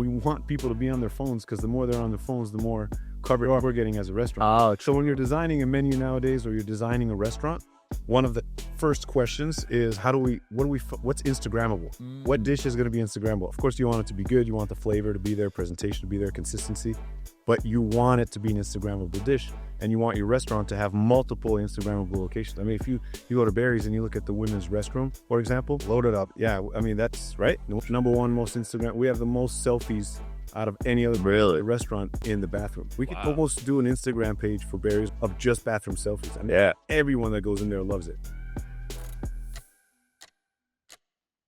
We want people to be on their phones because the more they're on their phones, the more coverage we're getting as a restaurant. Oh, So when you're designing a menu nowadays or you're designing a restaurant, one of the first questions is what's Instagrammable? What dish is going to be Instagrammable? Of course, you want it to be good. You want the flavor to be there, presentation to be there, consistency, but you want it to be an Instagrammable dish, and you want your restaurant to have multiple Instagrammable locations. I mean, if you go to Barry's and you look at the women's restroom, for example, loaded up. Yeah, I mean, that's right. Number one most Instagram. We have the most selfies out of any other restaurant in the bathroom. We could almost do an Instagram page for Barry's of just bathroom selfies. I mean, everyone that goes in there loves it.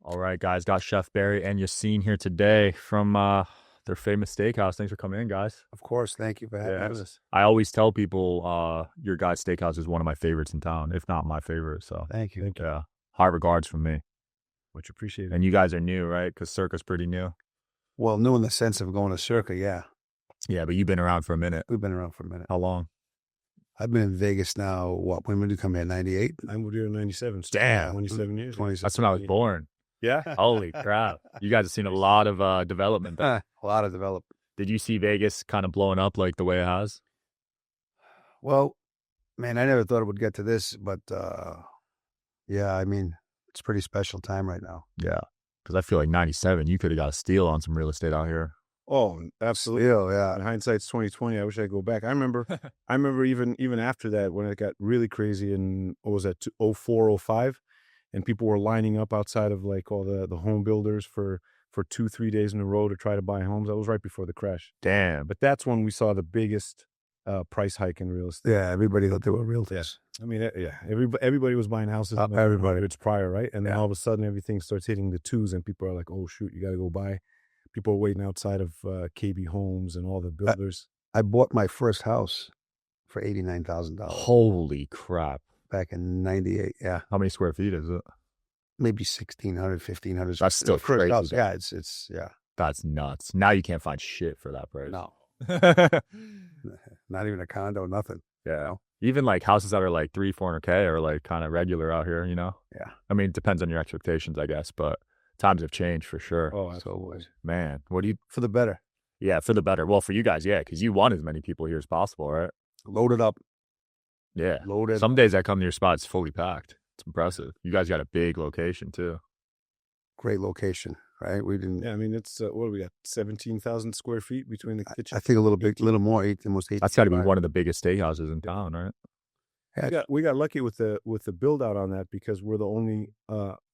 all right, guys. Got Chef Barry and Yassine here today from their famous steakhouse. Thanks for coming in, guys. Of course. Thank you for having us. I always tell people your guys' steakhouse is one of my favorites in town, if not my favorite. So Thank you. yeah, high regards from me. Much appreciated. And you guys are new, right? Because Circa's pretty new. Well, new in the sense of going to Circa, yeah. Yeah, but you've been around for a minute. We've been around for a minute. How long? I've been in Vegas now, when did you come here, 98? I moved here in 97. So Damn. 27 years. 27. That's when I was born. Yeah. Holy crap. You guys have seen a lot of development. A lot of development. Did you see Vegas kind of blowing up like the way it has? Well, man, I never thought it would get to this, but yeah, I mean, it's a pretty special time right now. Yeah. Because I feel like 97, you could have got a steal on some real estate out here. Oh, absolutely. Yeah. In hindsight's 2020. I wish I could go back. I remember even after that when it got really crazy in, what was that, 04, 05, and people were lining up outside of like all the home builders for 2-3 days in a row to try to buy homes. That was right before the crash. Damn. But that's when we saw the biggest price hike in real estate. Yeah, everybody thought they were realtors. I mean, everybody was buying houses. Everybody. It's prior, right? And then Yeah. all of a sudden, everything starts hitting the twos, and people are like, "Oh shoot, you got to go buy." People are waiting outside of KB Homes and all the builders. I bought my first house for $89,000 Holy crap. back in 98. Yeah, How many square feet is it? maybe 1,600, 1,500. That's still first crazy, house. though. Yeah, it's yeah. That's nuts. Now you can't find shit for that price. No, not even a condo, nothing. Yeah. Even like houses that are like 300-400K are like kind of regular out here, you know? Yeah. I mean, it depends on your expectations, I guess, but times have changed for sure. Oh, So absolutely. Man, what do you, for the better. yeah, for the better. Well, for you guys, yeah, because you want as many people here as possible, right? Loaded up. Yeah. Loaded. Some days I come to your spot, it's fully packed. It's impressive. You guys got a big location too. Great location, right? We didn't. Yeah, I mean, it's what do we got? 17,000 square feet between the kitchen. I think a little more, almost 8. That's got to be one of the biggest steakhouses in town, right? We got lucky with the build out on that because we're the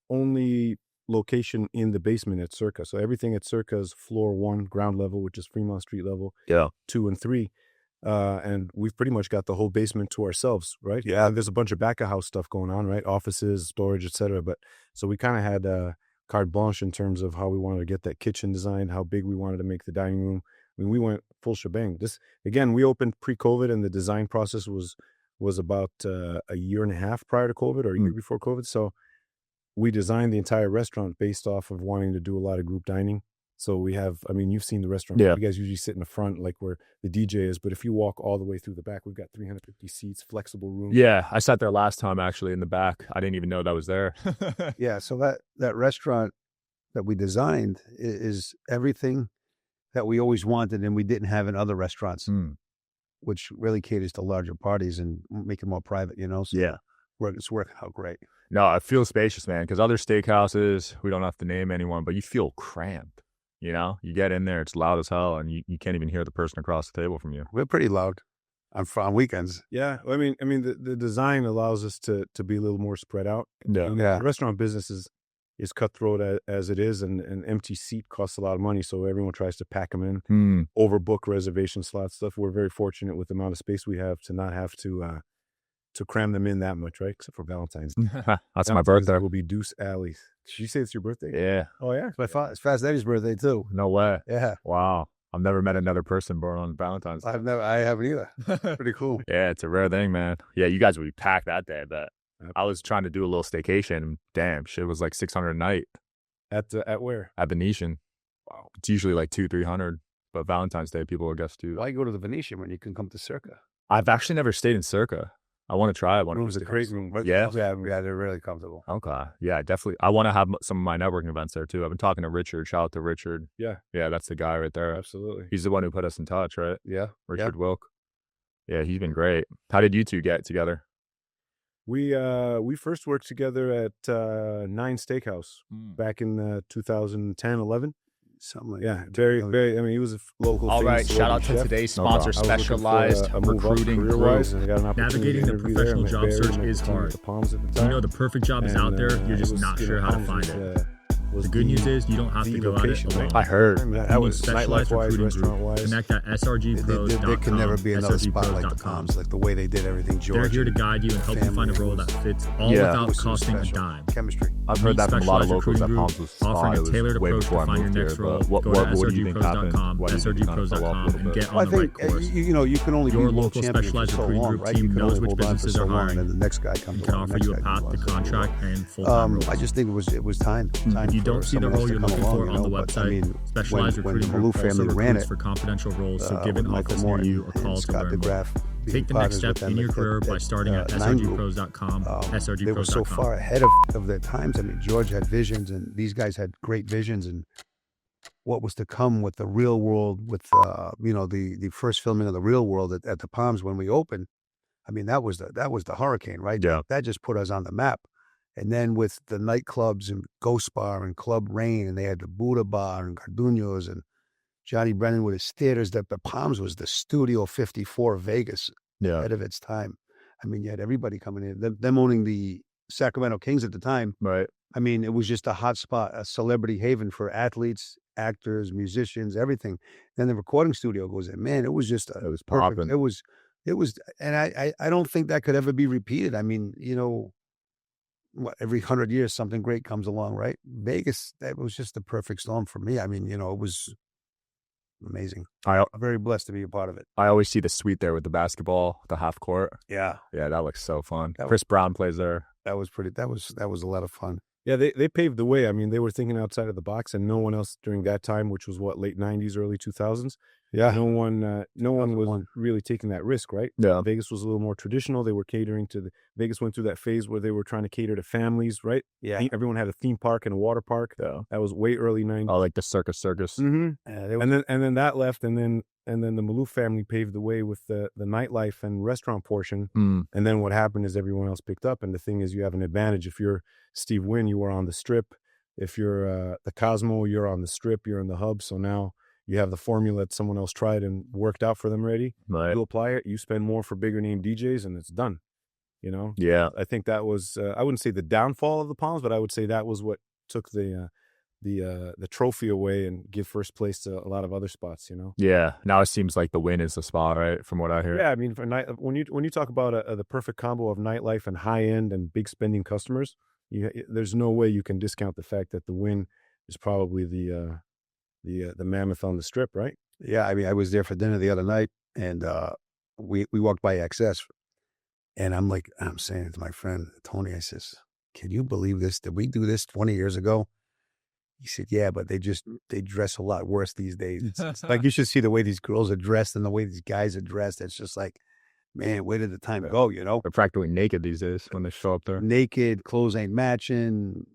only location in the basement at Circa. So everything at Circa is floor 1, ground level, which is Fremont Street level. Yeah. 2 and 3. And we've pretty much got the whole basement to ourselves, right? Yeah. And there's a bunch of back of house stuff going on, right? Offices, storage, etc. But so we kind of had carte blanche in terms of how we wanted to get that kitchen designed, how big we wanted to make the dining room. I mean, we went full shebang. This again, we opened pre-COVID, and the design process was about a year and a half prior to COVID or a year before COVID. So we designed the entire restaurant based off of wanting to do a lot of group dining. So we have, I mean, you've seen the restaurant. Yeah. You guys usually sit in the front, like where the DJ is. But if you walk all the way through the back, we've got 350 seats, flexible room. Yeah. I sat there last time actually in the back. I didn't even know that was there. Yeah, so that restaurant that we designed is everything that we always wanted and we didn't have in other restaurants, which really caters to larger parties and make it more private, you know? So Yeah. it's working out great. No, it feels spacious, man, because other steakhouses, we don't have to name anyone, but you feel cramped. You know, you get in there, it's loud as hell, and you can't even hear the person across the table from you. We're pretty loud on weekends. Yeah. I mean, the design allows us to be a little more spread out. Yeah. Yeah. The restaurant business is cutthroat as it is, and an empty seat costs a lot of money. So everyone tries to pack them in, overbook reservation slot stuff. We're very fortunate with the amount of space we have to not have to cram them in that much, right? Except for Valentine's Day. That's my birthday. Will be Deuce Alley. Did you say it's your birthday? Yeah. Oh yeah. It's Fast Eddie's birthday too. No way. Yeah. Wow. I've never met another person born on Valentine's Day. I haven't either. Pretty cool. Yeah, it's a rare thing, man. Yeah, you guys would be packed that day, I bet. I was trying to do a little staycation, and damn, shit was like $600 a night. At where? At Venetian. Wow. It's usually like $200-300, but Valentine's Day people will guess too. Why go to the Venetian when you can come to Circa? I've actually never stayed in Circa. I want to try it. Room's a great room. But Yeah? yeah, they're really comfortable. Okay. Yeah, definitely. I want to have some of my networking events there too. I've been talking to Richard. Shout out to Richard. Yeah. Yeah, that's the guy right there. Absolutely. He's the one who put us in touch, right? Yeah. Richard Wilk. Yeah, he's been great. How did you two get together? We first worked together at 9 Steakhouse back in 2010, 11. Something like Yeah, very. I mean, he was a local. All right, shout out to chef. today's sponsor, I was looking for Specialized a move up Recruiting career-wise, Crew. and I got an opportunity Navigating to the interview there. professional I met job Barry, search met the is team at hard. The Palms at the You time. know the perfect job is And, out there. You're it just was, not you sure know, how to Palms find was, it. was The good news is you don't have the to go at it location, alone. right? I heard. I mean, that You was need Specialized nightlife-wise, Recruiting Group. restaurant-wise. Connect at srgpros.com. There can never be another spot like the srgpros.com. Palms, like the way they did everything. George, They're here to guide you and help you find a role that fits all Yeah. without was so costing a special. dime. Chemistry. I've heard that from a lot of Specialized locals that Recruiting Palms Group, was spot. offering It a was tailored way approach to before I find your moved here. next role. But Go what to do you think happened? srgpros.com, Why did you kind of fall off a srgpros.com, little and bit? get Well, on I the right think course. you can only Your be world local champion for Specialized so Recruiting long, Group right? team You can knows only which hold on for businesses so are long, hiring. and then the next guy comes and can along. offer the you a next guy path comes to along. contract and full-time roles. I just think it was time. If you don't for see the someone role else to you're come looking along, for you on know, the but, website, I mean, Specialized when Recruiting the Group Malou also family ran recruits it, for confidential roles, so give with an Michael office near Morton you a and call to Scott learn more. DeGraff being Take the next partners with step them in your at career by starting at Nine Group. srgpros.com, They were so srgpros.com. far ahead of their times. I mean, George had visions, and these guys had great visions, and what was to come with the Real World, with the first filming of the Real World at the Palms when we opened. I mean, that was the hurricane, right? Yeah. That just put us on the map. And then with the nightclubs and Ghost Bar and Club Rain, and they had the Buddha Bar and Garduño's and Johnny Brennan with his theaters, that the Palms was the Studio 54 of Vegas, Yeah. ahead of its time. I mean, you had everybody coming in. Them owning the Sacramento Kings at the time. Right. I mean, it was just a hot spot, a celebrity haven for athletes, actors, musicians, everything. Then the recording studio goes in. Man, it was just It was perfect. popping. It was, and I don't think that could ever be repeated. I mean, every 100 years something great comes along, right? Vegas, that was just the perfect storm for me. I mean, it was amazing. I'm very blessed to be a part of it. I always see the suite there with the basketball, the half court. Yeah, Yeah, that looks so fun. That Chris Brown plays there. that was a lot of fun. Yeah, they paved the way. I mean, they were thinking outside of the box, and no one else during that time, which was late 90s, early 2000s. Yeah, No one was 2001. really taking that risk, right? Yeah. Vegas was a little more traditional. They were catering to Vegas went through that phase where they were trying to cater to families, right? Yeah, Everyone had a theme park and a water park. Yeah. That was way early 90s. Oh, like the Circus. Mm-hmm. they were, And then that left, and then the Malou family paved the way with the nightlife and restaurant portion. Mm. And then what happened is everyone else picked up. And the thing is, you have an advantage. If you're Steve Wynn, you were on the Strip. If you're the Cosmo, you're on the Strip. You're in the hub. So now you have the formula that someone else tried and worked out for them already. Right. You apply it. You spend more for bigger name DJs, and it's done. Yeah. I think that was I wouldn't say the downfall of the Palms, but I would say that was what took the trophy away and give first place to a lot of other spots. Yeah. Now it seems like the win is the spot, right? From what I hear. Yeah, I mean, when you talk about the perfect combo of nightlife and high end and big spending customers, there's no way you can discount the fact that the Win is probably the mammoth on the Strip, right? Yeah, I mean, I was there for dinner the other night, and we walked by XS, and I'm saying to my friend Tony, I says, "Can you believe this? Did we do this 20 years ago?" He said, "Yeah, but they dress a lot worse these days. It's like you should see the way these girls are dressed and the way these guys are dressed. It's just like, man, where did the time go? They're practically naked these days when they show up there. Naked, clothes ain't matching.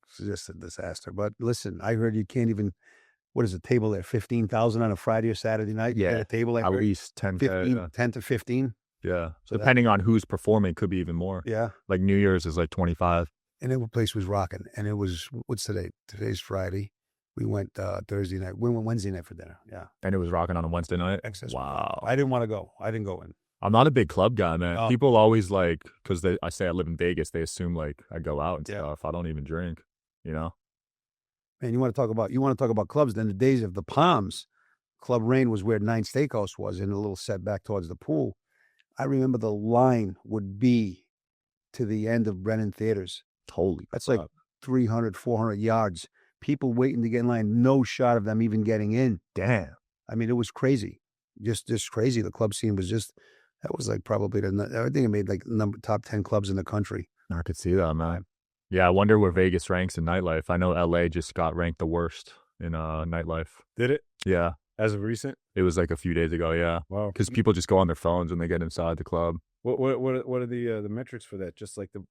It's just a disaster. But listen, I heard you can't even. What is a table there? 15,000 on a Friday or Saturday night. Yeah, at a table at least 10, 10 to 15. Yeah. So depending on who's performing, could be even more. Yeah. Like New Year's is like 25. And the place was rocking. And it was, what's today? Today's Friday. We went Thursday night. We went Wednesday night for dinner. Yeah. And it was rocking on a Wednesday night. Excess. Wow. I didn't want to go. I didn't go in. I'm not a big club guy, man. Oh. People always because I say I live in Vegas, they assume like I go out and Yeah. stuff. I don't even drink, Man, you want to talk about clubs? Then the days of the Palms, Club Rain was where 9 Steakhouse was, in a little setback towards the pool. I remember the line would be to the end of Brennan Theaters. Holy That's crap. like 300, 400 yards. People waiting to get in line. No shot of them even getting in. Damn. I mean, it was crazy. Just crazy. The club scene was that was like probably I think it made like top 10 clubs in the country. I could see that, man. Yeah, I wonder where Vegas ranks in nightlife. I know LA just got ranked the worst in nightlife. Did it? Yeah. As of recent? It was like a few days ago, yeah. Wow. Because people just go on their phones when they get inside the club. What are the metrics for that? Just like the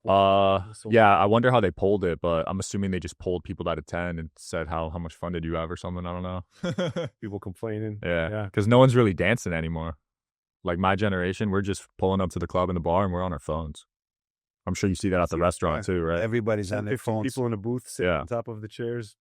Yeah, I wonder how they polled it, but I'm assuming they just polled people that attend and said how much fun did you have or something. I don't know. people complaining. Yeah, because no one's really dancing anymore. Like my generation, we're just pulling up to the club and the bar and we're on our phones. I'm sure you see that at the restaurant too, right? Everybody's on their 15 phones. people in a booth sitting Yeah. on top of the chairs,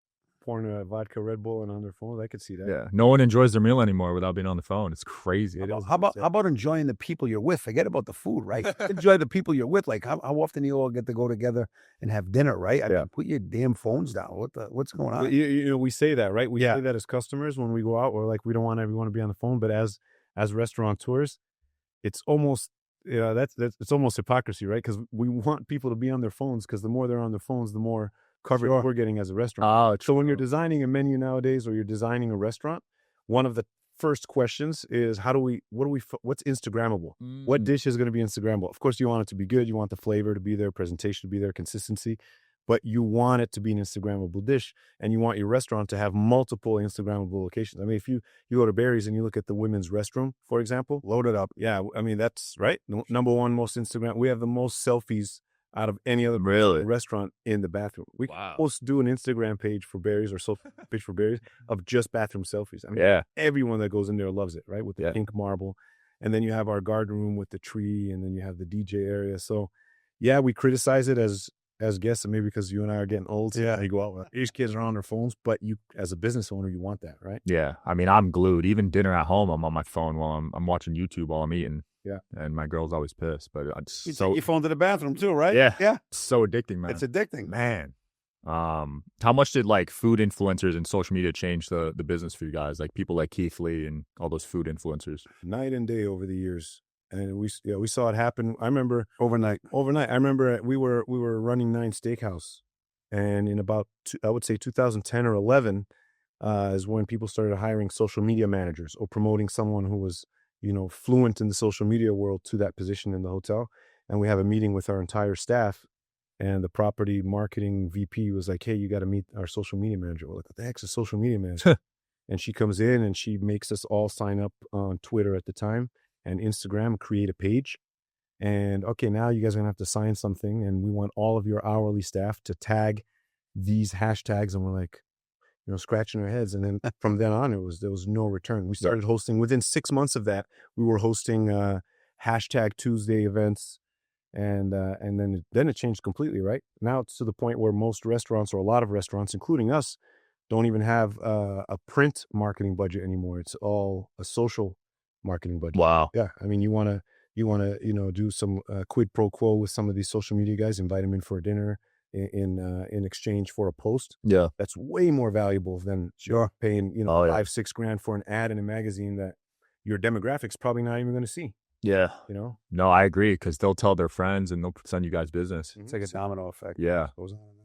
pouring a vodka Red Bull and on their phones. I could see that. Yeah, no one enjoys their meal anymore without being on the phone. It's crazy. How about enjoying the people you're with? Forget about the food, right? Enjoy the people you're with. Like how often you all get to go together and have dinner, right? I mean, put your damn phones down. What's going on? You know, we say that, right? We say that as customers when we go out. We're like, we don't want everyone to be on the phone. But as restaurateurs, it's almost it's almost hypocrisy, right? Because we want people to be on their phones because the more they're on their phones, the more coverage we're getting as a restaurant. So when you're designing a menu nowadays or you're designing a restaurant, one of the first questions is what's Instagrammable? What dish is going to be Instagrammable? Of course, you want it to be good. You want the flavor to be there, presentation to be there, consistency, but you want it to be an Instagrammable dish, and you want your restaurant to have multiple Instagrammable locations. I mean, if you go to Barry's and you look at the women's restroom, for example, loaded up. Yeah, I mean, that's right. Number one most Instagram. We have the most selfies out of any other restaurant in the bathroom. We can almost do an Instagram page for Barry's or social page for Barry's of just bathroom selfies. I mean, everyone that goes in there loves it, right? With the pink marble. And then you have our garden room with the tree, and then you have the DJ area. So, yeah, we criticize it as guests, and maybe because you and I are getting old. Yeah, you go out with these kids are on their phones, but you, as a business owner, you want that, right? Yeah, I mean, I'm glued. Even dinner at home, I'm on my phone while I'm watching YouTube while I'm eating. Yeah, and my girl's always pissed. But you take your phone to the bathroom too, right? Yeah, yeah. It's so addicting, man. It's addicting, man. How much did like food influencers and social media change the business for you guys? Like people like Keith Lee and all those food influencers. Night and day over the years. And we saw it happen. I remember overnight. I remember we were running 9 Steakhouse, and in about I would say 2010 or 11 is when people started hiring social media managers or promoting someone who was fluent in the social media world to that position in the hotel. And we have a meeting with our entire staff, and the property marketing VP was like, "Hey, you got to meet our social media manager." We're like, "What the heck's a social media manager?" And she comes in and she makes us all sign up on Twitter at the time and Instagram, create a page. And okay, now you guys are gonna have to sign something, and we want all of your hourly staff to tag these hashtags. And we're like, scratching our heads. And then from then on, there was no return. We started hosting within 6 months of that. We were hosting hashtag Tuesday events, and then it changed completely. Right now, it's to the point where most restaurants, or a lot of restaurants, including us, don't even have a print marketing budget anymore. It's all a social marketing budget. Wow. Yeah. I mean, you want to do some quid pro quo with some of these social media guys, invite them in for a dinner in exchange for a post. Yeah. That's way more valuable than paying, $5-6 grand for an ad in a magazine that your demographic's probably not even going to see. Yeah. No, I agree, because they'll tell their friends and they'll send you guys business. It's like a domino effect. Yeah.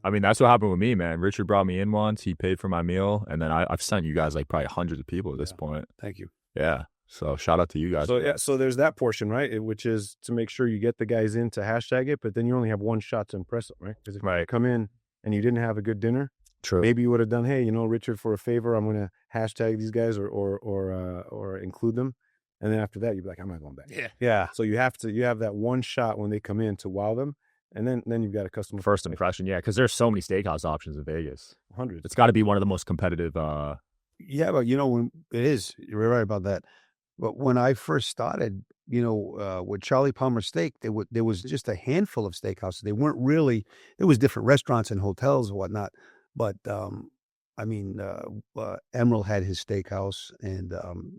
I mean, that's what happened with me, man. Richard brought me in once. He paid for my meal. And then I've sent you guys like probably hundreds of people at this point. Thank you. Yeah. So shout out to you guys. So there's that portion, right? Which is to make sure you get the guys in to hashtag it, but then you only have one shot to impress them, right? Because if you come in and you didn't have a good dinner, maybe you would have done, hey, Richard, for a favor, I'm going to hashtag these guys or include them. And then after that, you'd be like, I'm not going back. Yeah. So you have that one shot when they come in to wow them. And then you've got a customer first impression. Yeah. Because there's so many steakhouse options in Vegas. Hundreds. It's got to be one of the most competitive. Yeah, but when it is, you're right about that. But when I first started, with Charlie Palmer Steak, there was just a handful of steakhouses. They weren't really, there was different restaurants and hotels and whatnot. But, Emerald had his steakhouse, and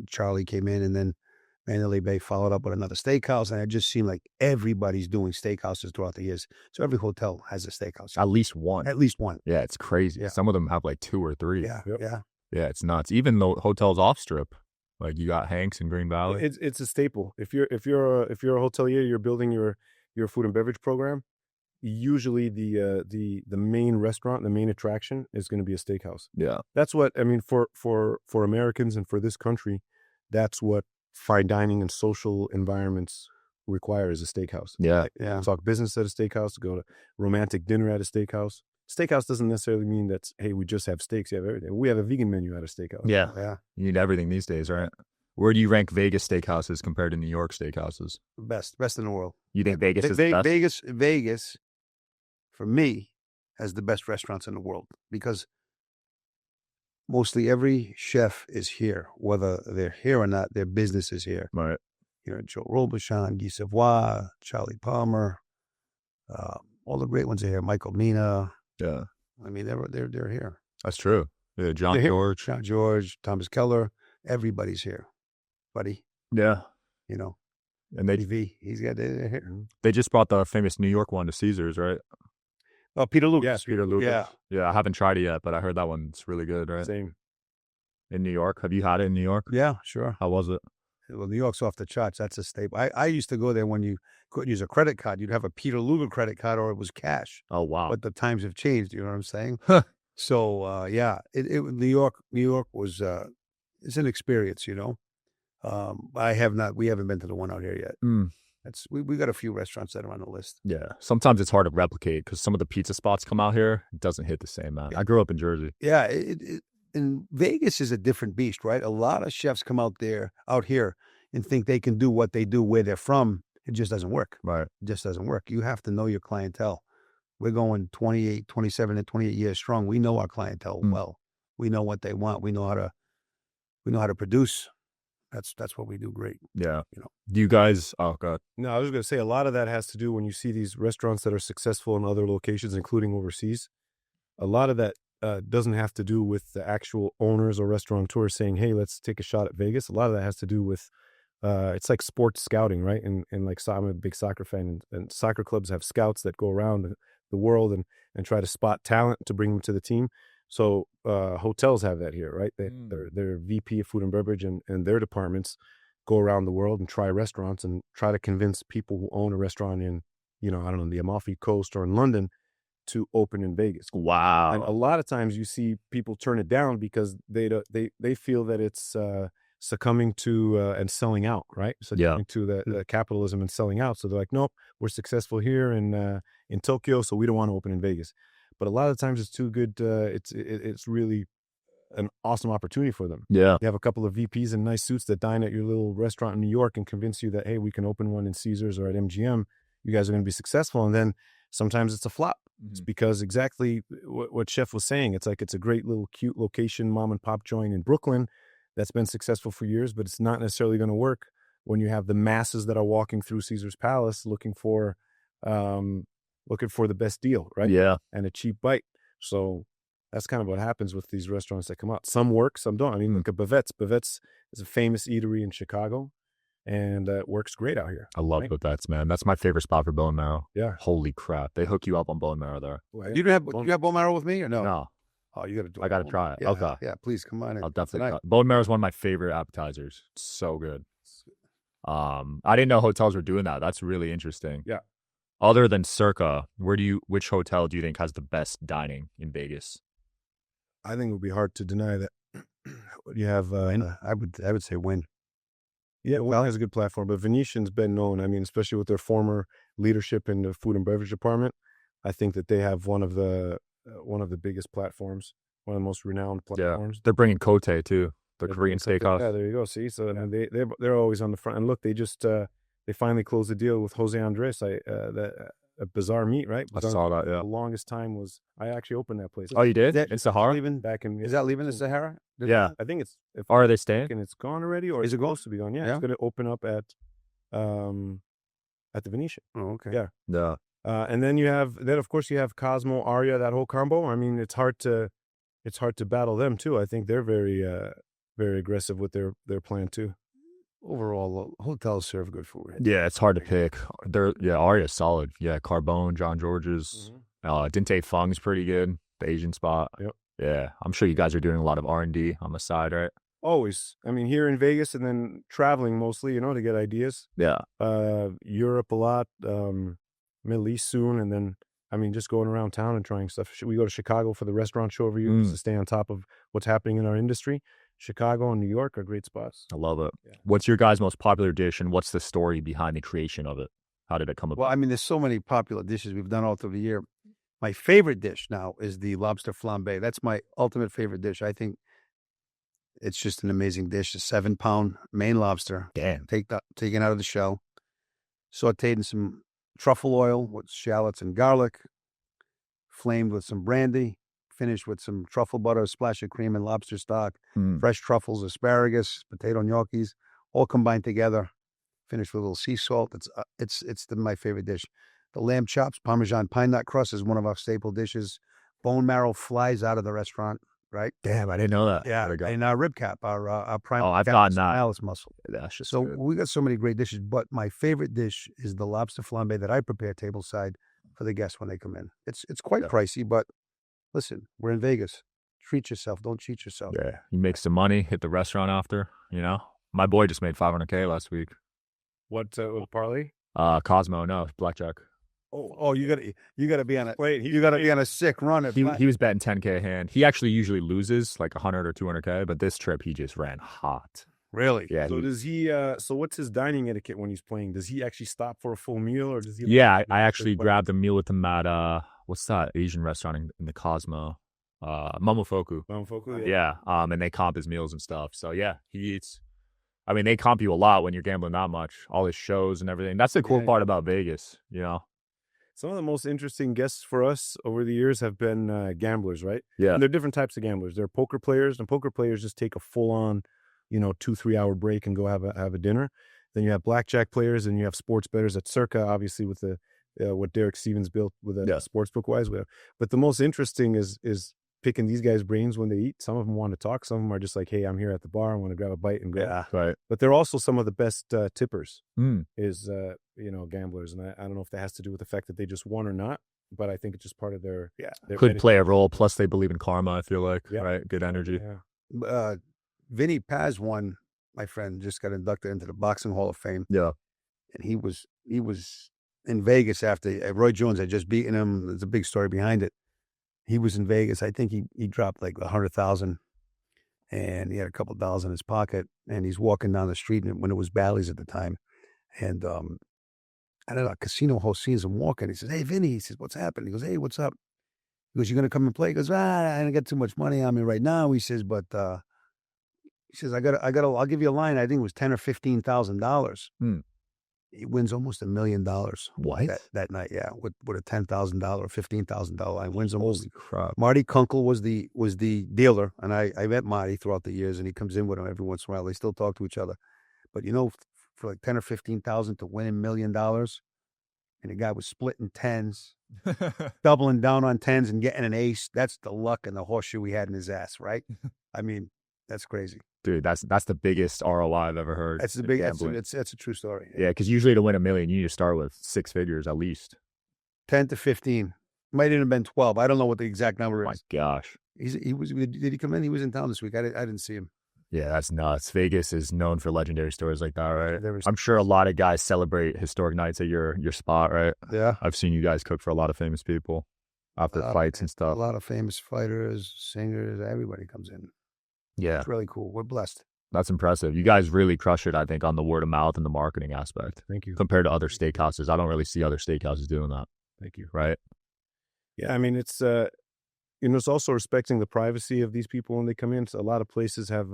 Charlie came in, and then Mandalay Bay followed up with another steakhouse. And it just seemed like everybody's doing steakhouses throughout the years. So every hotel has a steakhouse. At least one. Yeah, it's crazy. Yeah. Some of them have like 2 or 3. Yeah, yeah. Yeah, it's nuts. Even the hotels off strip. Like you got Hanks in Green Valley. It's a staple. If you're a hotelier, you're building your food and beverage program. Usually the main restaurant, the main attraction is going to be a steakhouse. Yeah, that's what I mean for Americans and for this country. That's what fine dining and social environments require is a steakhouse. Yeah, Talk business at a steakhouse. Go to romantic dinner at a steakhouse. Steakhouse doesn't necessarily mean that, hey, we just have steaks. You have everything. We have a vegan menu at a steakhouse. Yeah. You need everything these days, right? Where do you rank Vegas steakhouses compared to New York steakhouses? Best in the world. You think Vegas is the best? Vegas, for me, has the best restaurants in the world because mostly every chef is here, whether they're here or not. Their business is here. Right. You know, Joe Robuchon, Guy Savoy, Charlie Palmer, all the great ones are here. Michael Mina. Yeah. I mean, they're here. That's true. Yeah, John George, Thomas Keller. Everybody's here, buddy. Yeah. You know. And they're here. They just brought the famous New York one to Caesars, right? Oh, Peter Lucas. Yes, Peter Lucas. Yeah. Yeah, I haven't tried it yet, but I heard that one's really good, right? Same. In New York. Have you had it in New York? Yeah, sure. How was it? Well, New York's off the charts. That's a staple. I used to go there when you couldn't use a credit card. You'd have a Peter Luger credit card or it was cash. Oh, wow. But the times have changed. You know what I'm saying? So, yeah, New York was, it's an experience, you know. We haven't been to the one out here yet. We got a few restaurants that are on the list. Yeah. Sometimes it's hard to replicate because some of the pizza spots come out here. It doesn't hit the same, man. I grew up in Jersey. Yeah. And Vegas is a different beast, right? A lot of chefs come out here and think they can do what they do where they're from. It just doesn't work. Right. It just doesn't work. You have to know your clientele. We're going 27 and 28 years strong. We know our clientele well. We know what they want. We know how to produce. That's what we do great. Yeah. You know. Do you guys? Oh God. No, I was going to say a lot of that has to do when you see these restaurants that are successful in other locations, including overseas. A lot of that doesn't have to do with the actual owners or restaurateurs saying, "Hey, let's take a shot at Vegas." A lot of that has to do with it's like sports scouting, right? And like I'm a big soccer fan, and soccer clubs have scouts that go around the world and try to spot talent to bring them to the team. So hotels have that here, right? Their VP of food and beverage and their departments go around the world and try restaurants and try to convince people who own a restaurant in, I don't know, the Amalfi Coast or in London to open in Vegas. Wow. And a lot of times you see people turn it down because they feel that it's succumbing to and selling out, right? Succumbing to the capitalism and selling out. So they're like, nope, we're successful here in Tokyo, so we don't want to open in Vegas. But a lot of times it's too good. It's really an awesome opportunity for them. Yeah. You have a couple of VPs in nice suits that dine at your little restaurant in New York and convince you that, hey, we can open one in Caesars or at MGM. You guys are going to be successful. And then sometimes it's a flop. It's because exactly what Chef was saying. It's like it's a great little cute location, mom and pop joint in Brooklyn that's been successful for years, but it's not necessarily going to work when you have the masses that are walking through Caesar's Palace looking for the best deal, right? Yeah. And a cheap bite. So that's kind of what happens with these restaurants that come out. Some work, some don't. I mean, look at Bavette's. Bavette's is a famous eatery in Chicago, and it works great out here. I love Bavette's, man. That's my favorite spot for bone marrow. Yeah. Holy crap. They hook you up on bone marrow there. You have bone marrow with me or no? No. Oh, you got to do it. I got to try it. Yeah, okay. Yeah, please come on in. I'll definitely try. Bone marrow is one of my favorite appetizers. It's so good. I didn't know hotels were doing that. That's really interesting. Yeah. Other than Circa, which hotel do you think has the best dining in Vegas? I think it would be hard to deny that. You have I would say Wynn. Yeah, Wynn has a good platform, but Venetian's been known. I mean, especially with their former leadership in the food and beverage department, I think that they have one of the biggest platforms, one of the most renowned platforms. Yeah. They're bringing Kote too, the Korean steakhouse. Yeah, there you go. See, so I mean, they're always on the front. And look, they just they finally closed the deal with Jose Andres. A bizarre meet, right? I saw that. Yeah. The longest time was I actually opened that place. Oh, you did? In Sahara? Is that leaving the Sahara? Yeah. I think it's. Are they staying? And it's gone already, or is it supposed to be gone? Yeah, it's going to open up at the Venetian. Oh, okay. Yeah. Yeah. And then of course you have Cosmo, Aria, that whole combo. I mean, it's hard to battle them too. I think they're very very aggressive with their plan too. Overall, hotels serve good food. Yeah, it's hard to pick. Aria's solid. Yeah, Carbone, John George's, Dinte Fung's pretty good. The Asian spot. Yep. Yeah, I'm sure you guys are doing a lot of R&D on the side, right? Always. I mean, here in Vegas, and then traveling mostly, to get ideas. Yeah. Europe a lot, Middle East soon, and then just going around town and trying stuff. We go to Chicago for the restaurant show every year to stay on top of what's happening in our industry. Chicago and New York are great spots. I love it. Yeah. What's your guys' most popular dish, and what's the story behind the creation of it? How did it come about? Well, I mean, there's so many popular dishes we've done all through the year. My favorite dish now is the lobster flambe. That's my ultimate favorite dish. I think It's just an amazing dish. A 7-pound Maine lobster, Damn. taken out of the shell, sauteed in some truffle oil with shallots and garlic, flamed with some brandy, finished with some truffle butter, a splash of cream and lobster stock, fresh truffles, asparagus, potato gnocchis, all combined together. Finished with a little sea salt. It's my favorite dish. The lamb chops, Parmesan pine nut crust is one of our staple dishes. Bone marrow flies out of the restaurant, right? Damn, I didn't know that. Yeah, and our rib cap, our prime. Oh, I've gotten that. Alice muscle. That's just So good. we got so many great dishes, but my favorite dish is the lobster flambe that I prepare tableside for the guests when they come in. It's quite pricey, but listen, we're in Vegas. Treat yourself. Don't cheat yourself. Yeah, you make some money, hit the restaurant after. You know, my boy just made $500K last week. What parlay? Cosmo, no, blackjack. Oh, you gotta be on a you gotta be on a sick run. He was betting 10K a hand. He actually usually loses like 100 or 200K, but this trip he just ran hot. Really? Yeah. So does he? So what's his dining etiquette when he's playing? Does he actually stop for a full meal, or does he? Yeah, I actually grabbed a meal with him at what's that Asian restaurant in the Cosmo? Momofuku. Momofuku, Yeah. And they comp his meals and stuff. So yeah, he eats. I mean, they comp you a lot when you're gambling that much. All his shows and everything. That's the cool part about Vegas, you know. Some of the most interesting guests for us over the years have been gamblers, right? Yeah. And they're different types of gamblers. They're poker players, and poker players just take a full-on, 2-3 hour break and go have a dinner. Then you have blackjack players, and you have sports bettors at Circa, obviously with the what Derek Stevens built with a sportsbook wise. But the most interesting is picking these guys' brains when they eat. Some of them want to talk. Some of them are just like, hey, I'm here at the bar. I want to grab a bite and go. Yeah, right. But they're also some of the best tippers is, gamblers. And I don't know if that has to do with the fact that they just won or not, but I think it's just part of their Could play a role. Plus they believe in karma, I feel like, right? Good energy. Yeah. Vinny Paz won, my friend, just got inducted into the Boxing Hall of Fame. Yeah. And he was in Vegas after Roy Jones had just beaten him. There's a big story behind it. He was in Vegas. I think he dropped like 100,000, and he had a couple of dollars in his pocket. And he's walking down the street when it was Bally's at the time, and I don't know, a casino host sees him walking. He says, "Hey, Vinny," he says, "What's happening?" He goes, "Hey, what's up?" He goes, "You gonna come and play?" He goes, "I don't get too much money on me right now." He says, "But he says I'll give you a line. I think it was $10,000 or $15,000." He wins almost $1 million. What? That night, yeah, with a $10,000 or $15,000 line. Wins almost. Holy crap. Marty Kunkel was the dealer, and I met Marty throughout the years, and he comes in with him every once in a while. They still talk to each other, but for like 10 or 15,000 to win $1 million, and the guy was splitting tens, doubling down on tens, and getting an ace. That's the luck and the horseshoe he had in his ass, right? I mean, that's crazy. Dude, that's the biggest ROI I've ever heard. That's the big. It's a true story. Yeah, because usually to win $1 million, you need to start with 6 figures at least. 10 to 15, might even have been 12. I don't know what the exact number is. My gosh. He was. Did he come in? He was in town this week. I didn't see him. Yeah, that's nuts. Vegas is known for legendary stories like that, right? There was- I'm sure a lot of guys celebrate historic nights at your spot, right? Yeah. I've seen you guys cook for a lot of famous people after fights and A stuff. lot of famous fighters, singers, everybody comes in. Yeah, It's really cool. We're blessed. that's impressive. You guys really crush it, I think, on the word of mouth and the marketing aspect. Thank you. Compared to other steakhouses. I don't really see other steakhouses doing that. Thank you. Right? Yeah, I mean, it's it's also respecting the privacy of these people when they come in. So a lot of places have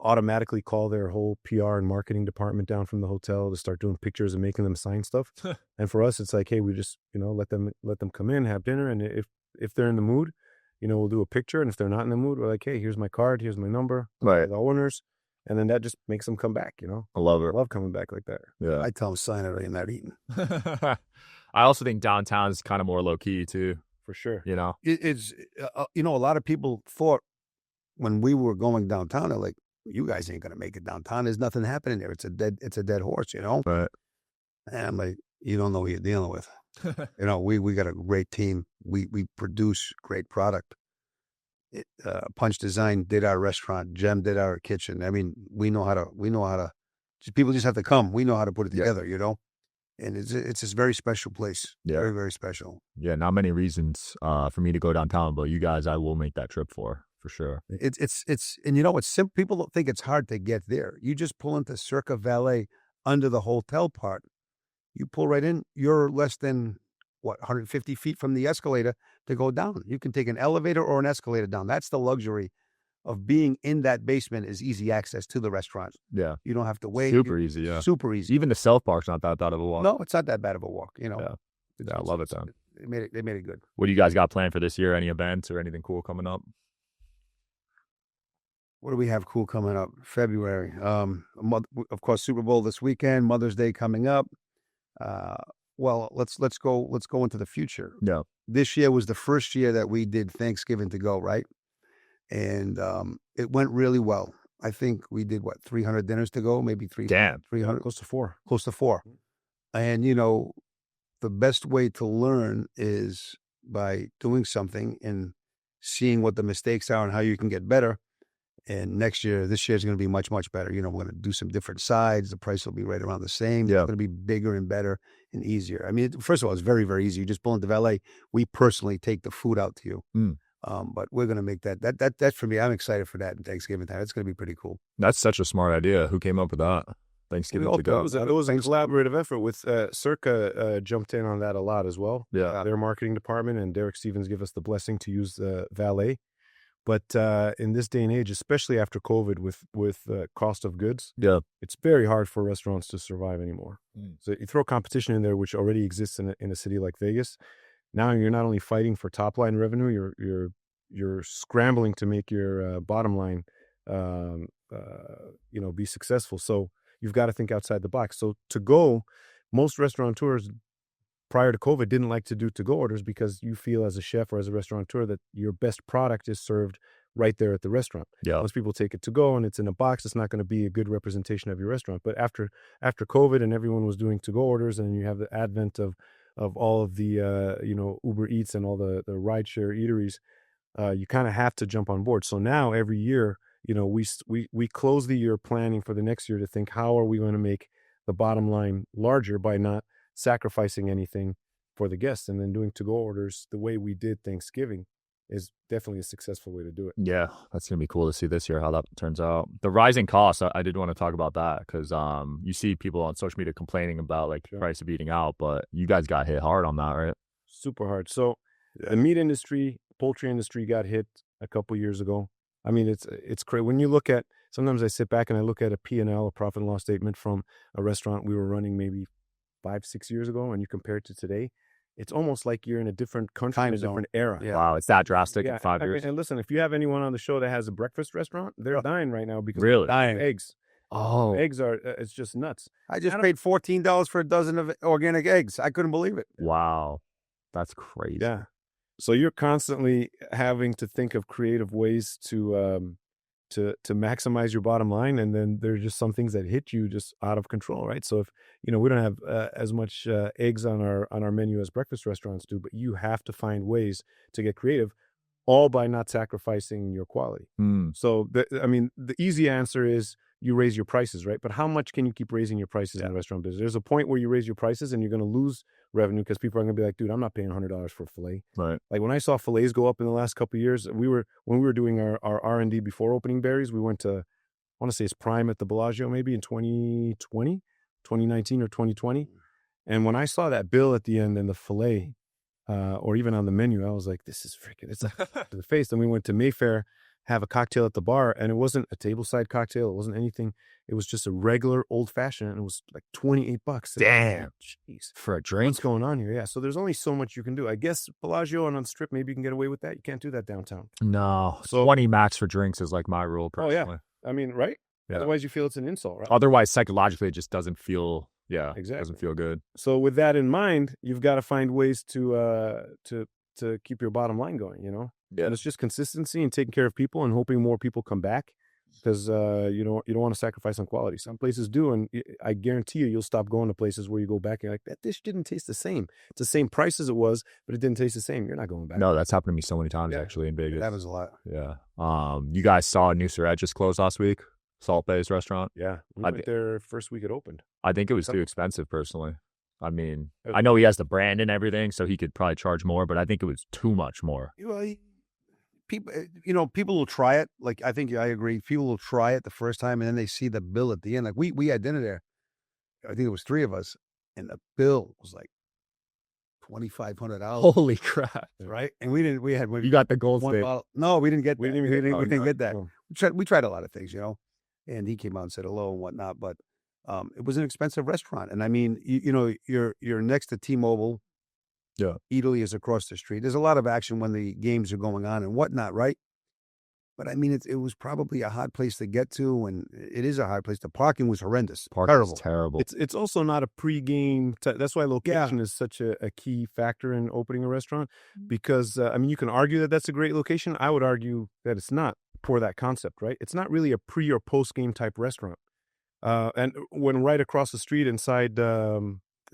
automatically call their whole PR and marketing department down from the hotel to start doing pictures and making them sign stuff. And for us, it's like, hey, we just let them come in, have dinner, and if they're in the mood, we'll do a picture. And if they're not in the mood, we're like, hey, here's my card, here's my number, Right. the owners, and then that just makes them come back. I love I it. love coming back like that. Yeah. I tell them sign it or you're not eating. I also think downtown is kind of more low key too. For sure. It's a lot of people thought when we were going downtown, they're like, you guys ain't gonna make it downtown. There's nothing happening there. It's a dead horse, But And I'm like, you don't know who you're dealing with. We got a great team. We produce great product. Punch Design did our restaurant. Jem did our kitchen. I mean, we know how to. People just have to come. We know how to put it together. And it's a very special place. Yeah. Very, very special. yeah, not many reasons for me to go downtown, but you guys, I will make that trip for sure. It's it's simple. People don't think it's hard to get there. You just pull into Circa Valet under the hotel part. You pull right in. You're less than 150 feet from the escalator to go down. You can take an elevator or an escalator down. That's the luxury of being in that basement is easy access to the restaurant. Yeah. You don't have to wait. Super easy, yeah. Super easy. Even the South Park's not that bad of a walk. No, it's not that bad of a walk, you know. Yeah. Yeah, I love it, though. They made it good. What do you guys got planned for this year? Any events or anything cool coming up? What do we have cool coming up? February. Of course, Super Bowl this weekend, Mother's Day coming up. Well, let's go into the future. Yeah. This year was the first year that we did Thanksgiving to go, right? And it went really well. I think we did 300 dinners to go, maybe 300. Close to 4. Close to 4. And you know, the best way to learn is by doing something and seeing what the mistakes are and how you can get better. And this year is going to be much, much better. You know, we're going to do some different sides. The price will be right around the same. Yeah. It's going to be bigger and better and easier. I mean, first of all, it's very, very easy. You just pull into valet. We personally take the food out to you. But we're going to make that for me. I'm excited for that in Thanksgiving time. It's going to be pretty cool. That's such a smart idea. Who came up with that? Thanksgiving to go. It was a collaborative effort with Circa jumped in on that a lot as well. Yeah. Their marketing department and Derek Stevens give us the blessing to use the valet. But in this day and age, especially after COVID with cost of goods, it's very hard for restaurants to survive anymore. So you throw competition in there, which already exists in a city like Vegas. Now you're not only fighting for top line revenue, you're scrambling to make your bottom line, be successful. So you've got to think outside the box. So to go, most restaurateurs prior to COVID didn't like to do to-go orders because you feel as a chef or as a restaurateur that your best product is served right there at the restaurant. Yeah. Most people take it to go and it's in a box. It's not going to be a good representation of your restaurant. But after COVID and everyone was doing to-go orders and you have the advent of all of the, Uber Eats and all the rideshare eateries, you kind of have to jump on board. So now every year, we close the year planning for the next year to think, how are we going to make the bottom line larger by not sacrificing anything for the guests, and then doing to-go orders the way we did Thanksgiving is definitely a successful way to do it. Yeah, that's going to be cool to see this year how that turns out. The rising costs, I did want to talk about that because you see people on social media complaining about the price of eating out, but you guys got hit hard on that, right? Super hard. So the meat industry, poultry industry got hit a couple years ago. I mean, it's crazy. When you look at, sometimes I sit back and I look at a P&L, a profit and loss statement from a restaurant we were running maybe 5-6 years ago, and you compare it to today, it's almost like you're in a different country, in a different era. Yeah. Wow, it's that drastic in 5 years. And listen, if you have anyone on the show that has a breakfast restaurant, they're dying right now because really? They're dying eggs. Oh, eggs are it's just nuts. I just paid $14 for a dozen of organic eggs. I couldn't believe it. Wow, that's crazy. Yeah. So you're constantly having to think of creative ways to maximize your bottom line, and then there's just some things that hit you just out of control, right? So if we don't have as much eggs on our menu as breakfast restaurants do, but you have to find ways to get creative, all by not sacrificing your quality. So the easy answer is you raise your prices, right? But how much can you keep raising your prices in the restaurant business? There's a point where you raise your prices and you're going to lose revenue because people are going to be like, dude, I'm not paying $100 for a filet. Right. Like when I saw fillets go up in the last couple of years, when we were doing our R&D before opening Barry's, we went to, I want to say it's Prime at the Bellagio maybe in 2019 or 2020. And when I saw that bill at the end and the filet, or even on the menu, I was like, this is freaking, it's like to the face. Then we went to Mayfair, have a cocktail at the bar, and it wasn't a tableside cocktail. It wasn't anything. It was just a regular old fashioned, and it was like $28. Damn. Jeez. For a drink? What's going on here? Yeah. So there's only so much you can do. I guess Bellagio and on the Strip, maybe you can get away with that. You can't do that downtown. No. So 20 max for drinks is like my rule personally. Oh, yeah. I mean, right? Yeah. Otherwise, you feel it's an insult, right? Otherwise, psychologically, it just doesn't feel, exactly. Doesn't feel good. So with that in mind, you've got to find ways to keep your bottom line going, Yeah. And it's just consistency and taking care of people and hoping more people come back because you don't want to sacrifice on quality. Some places do, and I guarantee you'll stop going to places where you go back and you're like, that dish didn't taste the same. It's the same price as it was, but it didn't taste the same. You're not going back. No, that's happened to me so many times actually in Vegas. That was a lot. Yeah. You guys saw New Surrey just closed last week, Salt-based restaurant. Yeah, we went there first week it opened. I think it was too expensive personally. I mean, I know he has the brand and everything, so he could probably charge more, but I think it was too much more. Well, people will try it. Like, I think I agree. People will try it the first time, and then they see the bill at the end. Like, we had dinner there. I think it was 3 of us, and the bill was like $2,500. Holy crap! Right? And we had You got the gold one steak. bottle. No, we didn't get that. We didn't get that. Oh. We tried a lot of things, and he came out and said hello and whatnot, but it was an expensive restaurant. And I mean, you're next to T-Mobile. Yeah. Italy is across the street. There's a lot of action when the games are going on and whatnot, right? But I mean, it was probably a hard place to get to, and it is a hard place. The parking was horrendous. Terrible. It's also not a pregame. That's why location is such a key factor in opening a restaurant. Because I mean, you can argue that that's a great location. I would argue that it's not for that concept, right? It's not really a pre or post game type restaurant. And when right across the street inside MGM,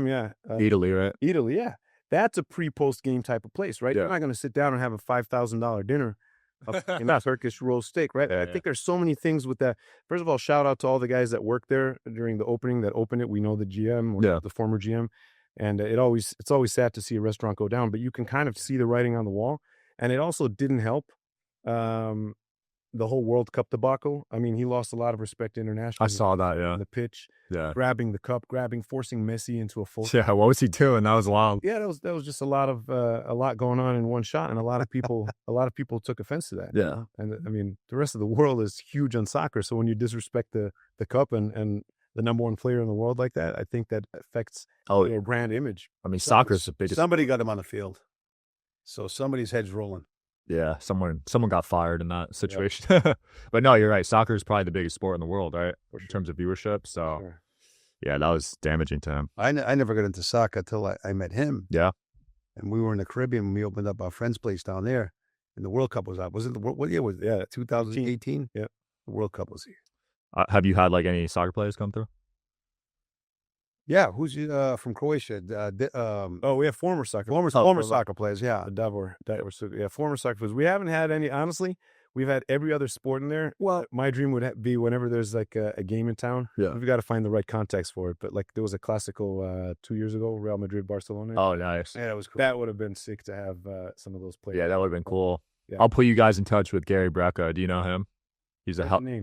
yeah, Italy, right? Italy, yeah. That's a pre-post game type of place, right? Yeah. You're not going to sit down and have a $5,000 dinner in a Turkish roast steak, right? I think there's so many things with that. First of all, shout out to all the guys that worked there during the opening that opened it. We know the GM, or the former GM, and it's always sad to see a restaurant go down, but you can kind of see the writing on the wall. And it also didn't help the whole World Cup debacle. I mean, he lost a lot of respect internationally. I saw that, on the pitch. Yeah. Grabbing the cup, forcing Messi into a full. Yeah, what was he doing? That was wild. Yeah, that was just a lot going on in one shot, and a lot of people took offense to that. Yeah. And I mean, the rest of the world is huge on soccer, so when you disrespect the cup and the number one player in the world like that, I think that affects your brand image. I mean, soccer is the biggest. Somebody got him on the field, so somebody's head's rolling. Yeah, someone got fired in that situation. Yep. But no, you're right. Soccer is probably the biggest sport in the world, right? In terms of viewership. So, yeah, that was damaging to him. I never got into soccer until I met him. Yeah. And we were in the Caribbean when we opened up our friend's place down there, and the World Cup was out. Was it what year was it? Yeah, 2018? Yeah. The World Cup was here. Have you had like any soccer players come through? Yeah, who's from Croatia? We have former soccer players. Yeah, Davor. Yeah, former soccer players. We haven't had any. Honestly, we've had every other sport in there. Well, my dream would be whenever there's like a game in town. Yeah, we've got to find the right context for it. But like there was a Clasico 2 years ago, Real Madrid, Barcelona. Oh, nice. Yeah, that was cool. That would have been sick to have some of those players. Yeah, that would have been cool. Yeah. I'll put you guys in touch with Gary Brecka. Do you know him? He's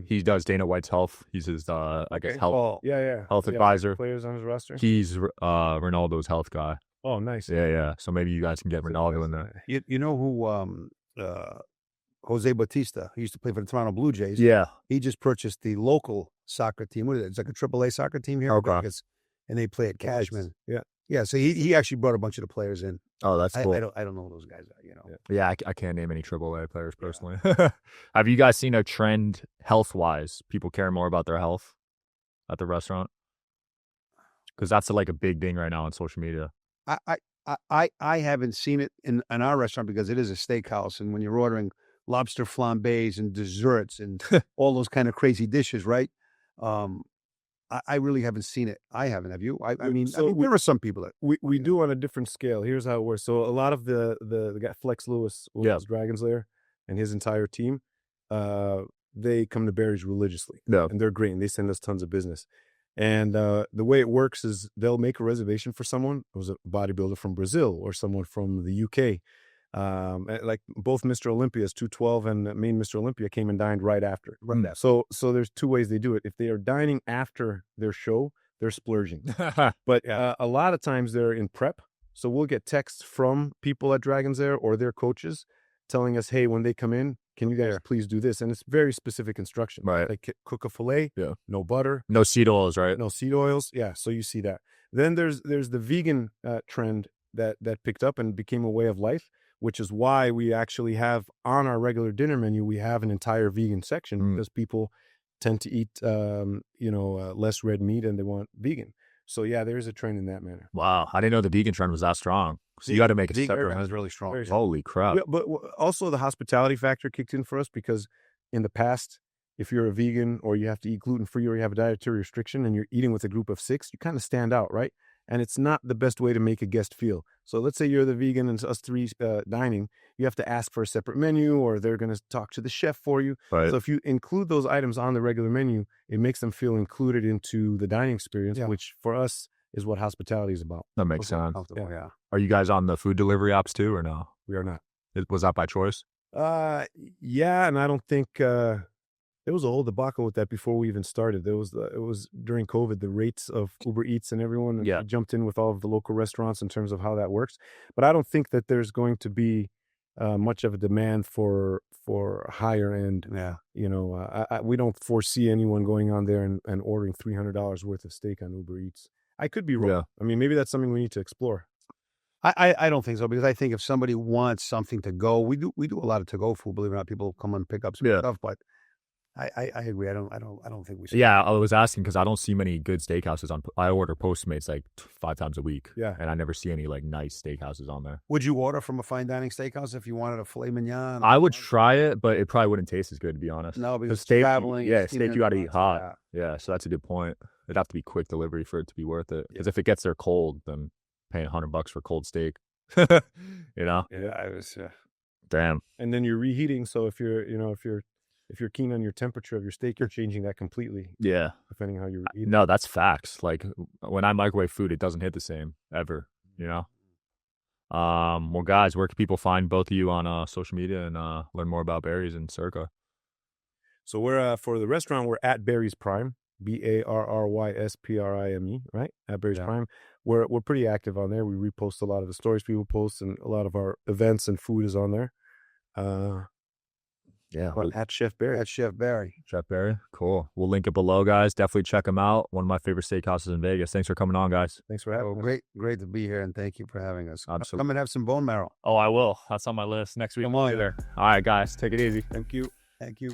he does Dana White's health. He's his health. Health advisor. Players on his roster. He's Ronaldo's health guy. Oh, nice. Yeah. So maybe you guys can get Ronaldo in there. You know who Jose Bautista? He used to play for the Toronto Blue Jays. Yeah. He just purchased the local soccer team. What is it? It's like a AAA soccer team here. Okay. And they play at Cashman. Yeah. Yeah. So he actually brought a bunch of the players in. Oh, that's cool. I don't know who those guys are. Yeah, I can't name any AAA players personally. Have you guys seen a trend health-wise? People care more about their health at the restaurant? Because that's like a big thing right now on social media. I haven't seen it in our restaurant because it is a steakhouse, and when you're ordering lobster flambés and desserts and all those kind of crazy dishes, right? I really haven't seen it. I haven't. Have you? I mean, there are some people that we do on a different scale. Here's how it works. So a lot of the guy Flex Lewis, Dragon's Lair, and his entire team, they come to Barry's religiously. Yeah. And they're great, and they send us tons of business. And the way it works is they'll make a reservation for someone who's a bodybuilder from Brazil or someone from the UK. Like both Mr. Olympia's 212 and main Mr. Olympia came and dined right after. So there's two ways they do it. If they are dining after their show, they're splurging. But a lot of times they're in prep. So we'll get texts from people at Dragon's Lair or their coaches telling us, hey, when they come in, can you guys please do this? And it's very specific instructions. Right. Like cook a filet, no butter. No seed oils, right? No seed oils. Yeah, so you see that. Then there's the vegan trend that picked up and became a way of life, which is why we actually have on our regular dinner menu, we have an entire vegan section because people tend to eat, less red meat and they want vegan. So yeah, there is a trend in that manner. Wow. I didn't know the vegan trend was that strong. So you got to make it separate. That's really strong. Holy crap. But also the hospitality factor kicked in for us because in the past, if you're a vegan or you have to eat gluten-free or you have a dietary restriction and you're eating with a group of 6, you kind of stand out, right? And it's not the best way to make a guest feel. So let's say you're the vegan and us 3 dining, you have to ask for a separate menu or they're going to talk to the chef for you. Right. So if you include those items on the regular menu, it makes them feel included into the dining experience, which for us is what hospitality is about. That makes sense. Yeah. Are you guys on the food delivery apps too or no? We are not. Was that by choice? Yeah, and I don't think There was a whole debacle with that before we even started. It was during COVID, the rates of Uber Eats and everyone jumped in with all of the local restaurants in terms of how that works. But I don't think that there's going to be much of a demand for higher end. Yeah. You know, we don't foresee anyone going on there and ordering $300 worth of steak on Uber Eats. I could be wrong. Yeah. I mean, maybe that's something we need to explore. I don't think so, because I think if somebody wants something to go, we do a lot of to go food. Believe it or not, people come and pick up some stuff. But I agree. I don't think we should. Yeah, I was asking because I don't see many good steakhouses on. I order Postmates like 5 times a week. Yeah, and I never see any like nice steakhouses on there. Would you order from a fine dining steakhouse if you wanted a filet mignon? I would try it, but it probably wouldn't taste as good, to be honest. No, because steak, traveling. steak you got to eat hot. Yeah, so that's a good point. It'd have to be quick delivery for it to be worth it. Because if it gets there cold, then paying $100 for cold steak, you know? Yeah, I was. Damn. And then you're reheating. So if you're keen on your temperature of your steak, you're changing that completely. Yeah. Depending how you reheat. No, that's facts. Like when I microwave food, it doesn't hit the same ever, you know? Well, guys, where can people find both of you on social media and learn more about Barry's and Circa? So we're for the restaurant, we're at Barry's Prime, BARRYSPRIME, right? At Barry's Prime. We're pretty active on there. We repost a lot of the stories people post, and a lot of our events and food is on there. But at Chef Barry. At Chef Barry. Chef Barry. Cool. We'll link it below, guys. Definitely check them out. One of my favorite steakhouses in Vegas. Thanks for coming on, guys. Thanks for having us. Great to be here, and thank you for having us. Absolutely. Come and have some bone marrow. Oh, I will. That's on my list next week. Come on. All right, guys. Take it easy. Thank you. Thank you.